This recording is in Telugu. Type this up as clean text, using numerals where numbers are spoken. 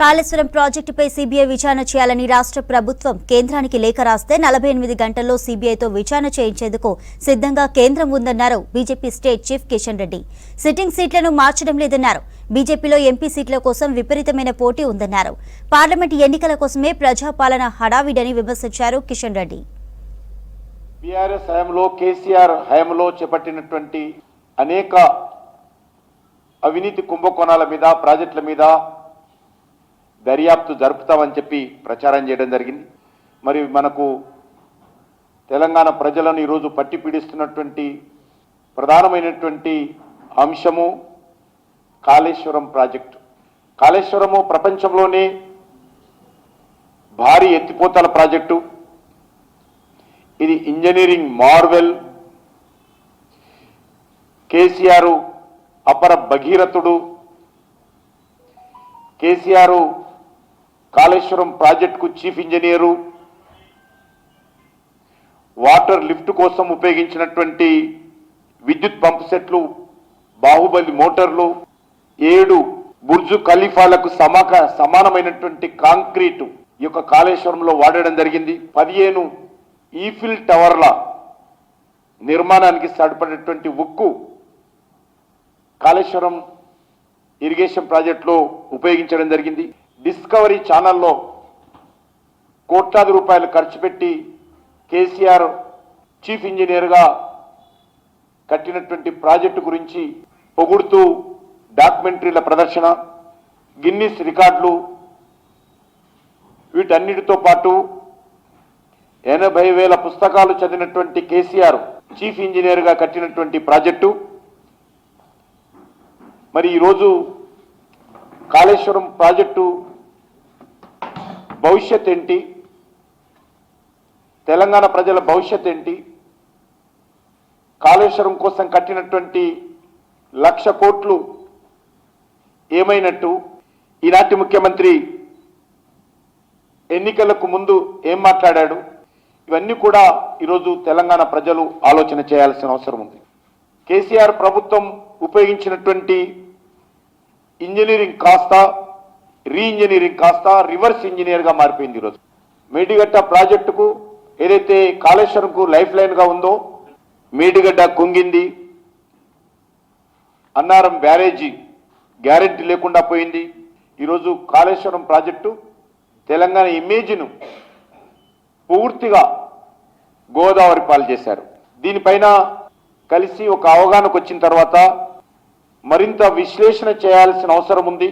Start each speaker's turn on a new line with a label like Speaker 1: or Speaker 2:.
Speaker 1: కాళేశ్వరం ప్రాజెక్టుపై సీబీఐ విచారణ చేయాలని రాష్ట్ర ప్రభుత్వం కేంద్రానికి లేఖ రాస్తే 48 గంటల్లో సీబీఐతో విచారణ చేయించేందుకు సిద్ధంగా కేంద్రం ఉందన్నారు BJP state chief Kishan Reddy. Sitting సీట్లను మార్చడం లేదన్నారు. బీజేపీలో ఎంపీ సీట్ల కోసం విపరీతమైన పోటీ ఉందన్నారు. పార్లమెంట్ ఎన్నికల కోసమే ప్రజాపాలన హడావిడని విమర్శించారు కిషన్ రెడ్డి.
Speaker 2: బీఆర్ఎస్ హయాంలో కేసీఆర్ హయాంలో చేపట్టినటువంటి అనేక అవినీతి కుంభకోణాల మీద ప్రాజెక్టుల మీద దర్యాప్తు జరుపుతామని చెప్పి ప్రచారం చేయడం జరిగింది. మరి మనకు తెలంగాణ ప్రజలను ఈరోజు పట్టి పీడిస్తున్నటువంటి ప్రధానమైనటువంటి అంశము కాళేశ్వరం ప్రాజెక్టు. కాళేశ్వరము ప్రపంచంలోనే భారీ ఎత్తిపోతల ప్రాజెక్టు. ఇది ఇంజనీరింగ్ మార్వెల్. కేసీఆర్ అపర భగీరథుడు. కేసీఆర్ కాళేశ్వరం ప్రాజెక్టుకు చీఫ్ ఇంజనీరు. వాటర్ లిఫ్ట్ కోసం ఉపయోగించినటువంటి విద్యుత్ పంప్ సెట్లు, బాహుబలి మోటార్లు, 7 బుర్జు ఖలీఫాలకు సమానమైనటువంటి కాంక్రీటు ఈ యొక్క కాళేశ్వరంలో వాడడం జరిగింది. 15 ఈఫిల్ టవర్ల నిర్మాణానికి సరిపడేటువంటి ఉక్కు కాళేశ్వరం ఇరిగేషన్ ప్రాజెక్టులో ఉపయోగించడం జరిగింది. డిస్కవరీ ఛానల్లో కోట్లాది రూపాయలు ఖర్చు పెట్టి కేసీఆర్ చీఫ్ ఇంజనీర్గా కట్టినటువంటి ప్రాజెక్టు గురించి పొగుడుతూ డాక్యుమెంటరీల ప్రదర్శన, గిన్నిస్ రికార్డులు, వీటన్నిటితో పాటు 80,000 పుస్తకాలు చదివినటువంటి కేసీఆర్ చీఫ్ ఇంజనీర్గా కట్టినటువంటి ప్రాజెక్టు. మరి ఈరోజు కాళేశ్వరం ప్రాజెక్టు భవిష్యత్ ఏంటి, తెలంగాణ ప్రజల భవిష్యత్ ఏంటి, కాళేశ్వరం కోసం కట్టినటువంటి 1,00,000 కోట్లు ఏమైనట్టు, ఈనాటి ముఖ్యమంత్రి ఎన్నికలకు ముందు ఏం మాట్లాడాడు, ఇవన్నీ కూడా ఈరోజు తెలంగాణ ప్రజలు ఆలోచన చేయాల్సిన అవసరం ఉంది. కేసీఆర్ ప్రభుత్వం ఉపయోగించినటువంటి ఇంజనీరింగ్ కాస్త రీఇంజనీరింగ్ కాస్త రివర్స్ ఇంజనీర్గా మారిపోయింది. ఈరోజు మేడిగడ్డ ప్రాజెక్టుకు ఏదైతే కాళేశ్వరంకు లైఫ్ లైన్గా ఉందో మేడిగడ్డ కుంగింది. అన్నారం బ్యారేజీ గ్యారెంటీ లేకుండా పోయింది. ఈరోజు కాళేశ్వరం ప్రాజెక్టు తెలంగాణ ఇమేజ్ను పూర్తిగా గోదావరి పాలు చేశారు. దీనిపైన కలిసి ఒక అవగాహనకు వచ్చిన తర్వాత మరింత విశ్లేషణ చేయాల్సిన అవసరం ఉంది.